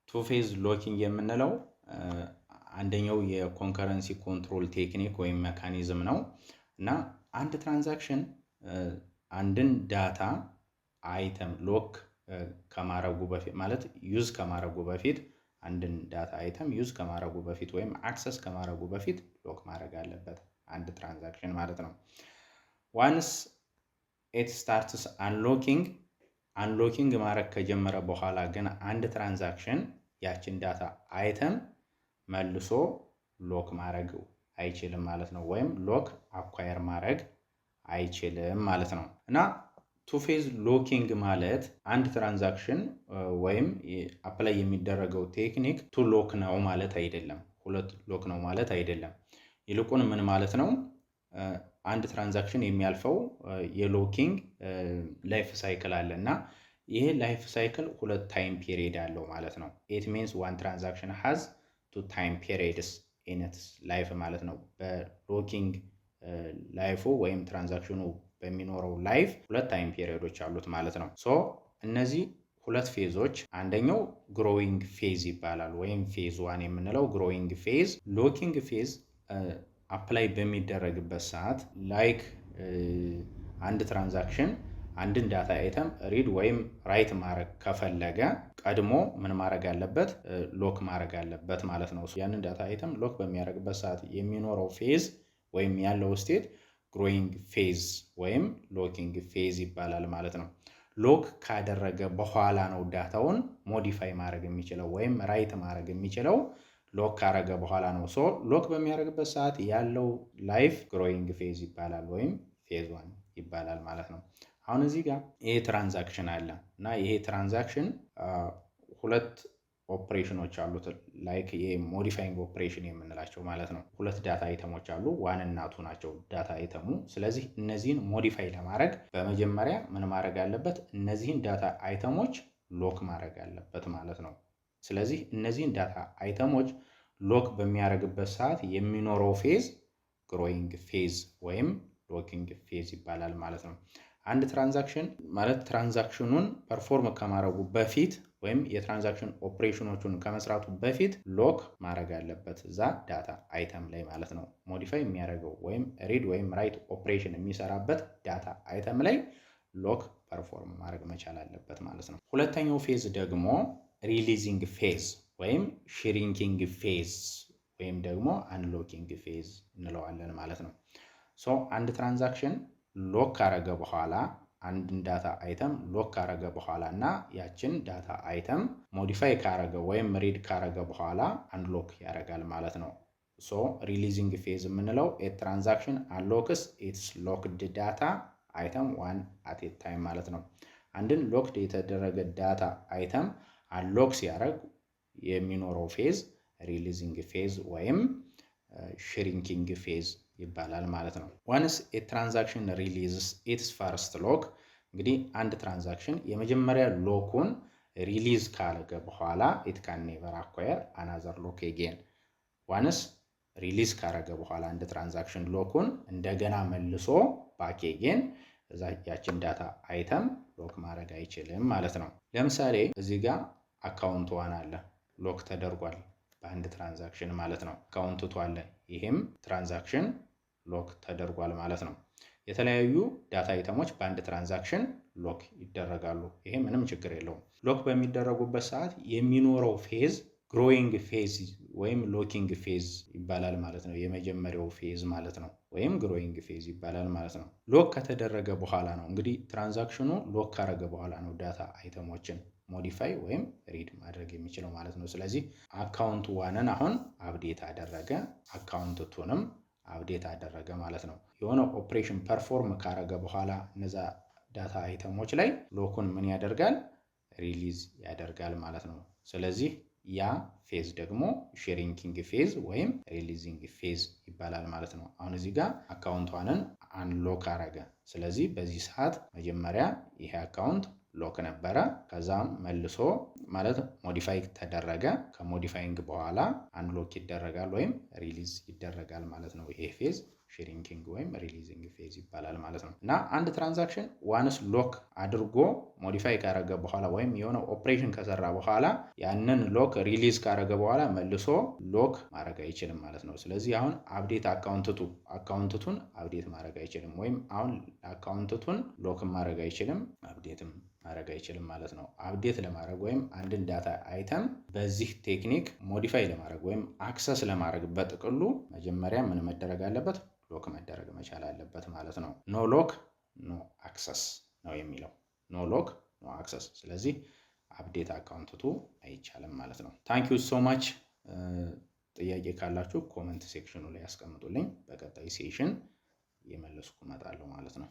ቱ ፌዝ ሎኪንግ የምንለው አንደኛው የኮንከረንሲ ኮንትሮል ቴክኒክ ወይም ሜካኒዝም ነው እና አንድ ትራንዛክሽን አንድን ዳታ አይተም ሎክ ከማረጉ በፊት ማለት ዩዝ ከማረጉ በፊት አንድን ዳታ አይተም ዩዝ ከማረጉ በፊት ወይም አክሰስ ከማረጉ በፊት ሎክ ማድረግ አለበት አንድ ትራንዛክሽን ማለት ነው። ዋንስ ኢት ስታርትስ አንሎኪንግ ማድረግ ከጀመረ በኋላ ግን አንድ ትራንዛክሽን ያችን ዳታ አይተም መልሶ ሎክ ማድረግ አይችልም ማለት ነው፣ ወይም ሎክ አኳየር ማድረግ አይችልም ማለት ነው። እና ቱ ፌዝ ሎኪንግ ማለት አንድ ትራንዛክሽን ወይም አፕላይ የሚደረገው ቴክኒክ ቱ ሎክ ነው ማለት አይደለም፣ ሁለት ሎክ ነው ማለት አይደለም። ይልቁን ምን ማለት ነው? አንድ ትራንዛክሽን የሚያልፈው የሎኪንግ ላይፍ ሳይክል አለ እና ይሄ ላይፍ ሳይክል ሁለት ታይም ፒሪየድ አለው ማለት ነው። ኢት ሚንስ ዋን ትራንዛክሽን ሃዝ ቱ ታይም ፒሪየድስ ኢን ኢትስ ላይፍ ማለት ነው። በሎኪንግ ላይፉ ወይም ትራንዛክሽኑ በሚኖረው ላይፍ ሁለት ታይም ፒሪየዶች አሉት ማለት ነው። ሶ እነዚህ ሁለት ፌዞች አንደኛው ግሮዊንግ ፌዝ ይባላል ወይም ፌዝ ዋን የምንለው ግሮዊንግ ፌዝ። ሎኪንግ ፌዝ አፕላይ በሚደረግበት ሰዓት ላይክ አንድ ትራንዛክሽን አንድን ዳታ አይተም ሪድ ወይም ራይት ማድረግ ከፈለገ ቀድሞ ምን ማድረግ አለበት? ሎክ ማድረግ አለበት ማለት ነው። ያንን ዳታ አይተም ሎክ በሚያደርግበት ሰዓት የሚኖረው ፌዝ ወይም ያለው ስቴት ግሮዊንግ ፌዝ ወይም ሎኪንግ ፌዝ ይባላል ማለት ነው። ሎክ ካደረገ በኋላ ነው ዳታውን ሞዲፋይ ማድረግ የሚችለው ወይም ራይት ማድረግ የሚችለው ሎክ ካረገ በኋላ ነው። ሶ ሎክ በሚያደርግበት ሰዓት ያለው ላይፍ ግሮዊንግ ፌዝ ይባላል ወይም ፌዝ ዋን ይባላል ማለት ነው። አሁን እዚህ ጋር ይሄ ትራንዛክሽን አለ እና ይሄ ትራንዛክሽን ሁለት ኦፕሬሽኖች አሉት፣ ላይክ ይሄ ሞዲፋይንግ ኦፕሬሽን የምንላቸው ማለት ነው። ሁለት ዳታ አይተሞች አሉ፣ ዋን እና ቱ ናቸው ዳታ አይተሙ። ስለዚህ እነዚህን ሞዲፋይ ለማድረግ በመጀመሪያ ምን ማድረግ አለበት? እነዚህን ዳታ አይተሞች ሎክ ማድረግ አለበት ማለት ነው። ስለዚህ እነዚህን ዳታ አይተሞች ሎክ በሚያደርግበት ሰዓት የሚኖረው ፌዝ ግሮዊንግ ፌዝ ወይም ሎኪንግ ፌዝ ይባላል ማለት ነው። አንድ ትራንዛክሽን ማለት ትራንዛክሽኑን ፐርፎርም ከማድረጉ በፊት ወይም የትራንዛክሽን ኦፕሬሽኖቹን ከመስራቱ በፊት ሎክ ማድረግ አለበት እዛ ዳታ አይተም ላይ ማለት ነው። ሞዲፋይ የሚያደርገው ወይም ሪድ ወይም ራይት ኦፕሬሽን የሚሰራበት ዳታ አይተም ላይ ሎክ ፐርፎርም ማድረግ መቻል አለበት ማለት ነው። ሁለተኛው ፌዝ ደግሞ ሪሊዚንግ ፌዝ ወይም ሽሪንኪንግ ፌዝ ወይም ደግሞ አንሎኪንግ ፌዝ እንለዋለን ማለት ነው። ሶ አንድ ትራንዛክሽን ሎክ ካረገ በኋላ አንድን ዳታ አይተም ሎክ ካረገ በኋላ እና ያችን ዳታ አይተም ሞዲፋይ ካረገ ወይም ሪድ ካረገ በኋላ አንሎክ ያደርጋል ማለት ነው። ሶ ሪሊዚንግ ፌዝ የምንለው ኤ ትራንዛክሽን አንሎክስ ኢትስ ሎክድ ዳታ አይተም ዋን አት ኤ ታይም ማለት ነው። አንድን ሎክድ የተደረገ ዳታ አይተም አንሎክ ሲያደርግ የሚኖረው ፌዝ ሪሊዚንግ ፌዝ ወይም ሽሪንኪንግ ፌዝ ይባላል ማለት ነው። ዋንስ ኤ ትራንዛክሽን ሪሊዝስ ኢትስ ፈርስት ሎክ፣ እንግዲህ አንድ ትራንዛክሽን የመጀመሪያ ሎኩን ሪሊዝ ካረገ በኋላ ኢት ካን ኔቨር አኳየር አናዘር ሎክ አጌን። ዋንስ ሪሊዝ ካረገ በኋላ አንድ ትራንዛክሽን ሎኩን እንደገና መልሶ ባክ አጌን እዛ ያችን ዳታ አይተም ሎክ ማድረግ አይችልም ማለት ነው። ለምሳሌ እዚህ ጋር አካውንት ዋን አለ ሎክ ተደርጓል በአንድ ትራንዛክሽን ማለት ነው። አካውንት ቱ አለ ይሄም ትራንዛክሽን ሎክ ተደርጓል ማለት ነው። የተለያዩ ዳታ አይተሞች በአንድ ትራንዛክሽን ሎክ ይደረጋሉ። ይሄ ምንም ችግር የለውም። ሎክ በሚደረጉበት ሰዓት የሚኖረው ፌዝ ግሮዊንግ ፌዝ ወይም ሎኪንግ ፌዝ ይባላል ማለት ነው። የመጀመሪያው ፌዝ ማለት ነው ወይም ግሮዊንግ ፌዝ ይባላል ማለት ነው። ሎክ ከተደረገ በኋላ ነው እንግዲህ ትራንዛክሽኑ ሎክ ካረገ በኋላ ነው ዳታ አይተሞችን ሞዲፋይ ወይም ሪድ ማድረግ የሚችለው ማለት ነው። ስለዚህ አካውንት ዋንን አሁን አፕዴት አደረገ፣ አካውንት ቱንም አፕዴት አደረገ ማለት ነው። የሆነ ኦፕሬሽን ፐርፎርም ካረገ በኋላ እነዛ ዳታ አይተሞች ላይ ሎኩን ምን ያደርጋል? ሪሊዝ ያደርጋል ማለት ነው። ስለዚህ ያ ፌዝ ደግሞ ሽሪንኪንግ ፌዝ ወይም ሪሊዚንግ ፌዝ ይባላል ማለት ነው። አሁን እዚህ ጋር አካውንት ዋንን አንሎክ አረገ። ስለዚህ በዚህ ሰዓት መጀመሪያ ይሄ አካውንት ሎክ ነበረ፣ ከዛም መልሶ ማለት ሞዲፋይ ተደረገ። ከሞዲፋይንግ በኋላ አንሎክ ይደረጋል ወይም ሪሊዝ ይደረጋል ማለት ነው ይሄ ፌዝ። ሽሪንኪንግ ወይም ሪሊዚንግ ፌዝ ይባላል ማለት ነው። እና አንድ ትራንዛክሽን ዋንስ ሎክ አድርጎ ሞዲፋይ ካረገ በኋላ ወይም የሆነ ኦፕሬሽን ከሰራ በኋላ ያንን ሎክ ሪሊዝ ካረገ በኋላ መልሶ ሎክ ማድረግ አይችልም ማለት ነው። ስለዚህ አሁን አፕዴት አካውንቱን አፕዴት ማድረግ አይችልም፣ ወይም አሁን አካውንቱን ሎክ ማድረግ አይችልም፣ አፕዴትም ማድረግ አይችልም ማለት ነው። አፕዴት ለማድረግ ወይም አንድን ዳታ አይተም በዚህ ቴክኒክ ሞዲፋይ ለማድረግ ወይም አክሰስ ለማድረግ በጥቅሉ መጀመሪያ ምን መደረግ አለበት? ሎክ መደረግ መቻል አለበት ማለት ነው። ኖ ሎክ ኖ አክሰስ ነው የሚለው። ኖ ሎክ ኖ አክሰስ። ስለዚህ አፕዴት አካውንቱ አይቻልም ማለት ነው። ታንክ ዩ ሶ ማች። ጥያቄ ካላችሁ ኮመንት ሴክሽኑ ላይ ያስቀምጡልኝ። በቀጣይ ሴሽን እየመለስኩ እመጣለሁ ማለት ነው።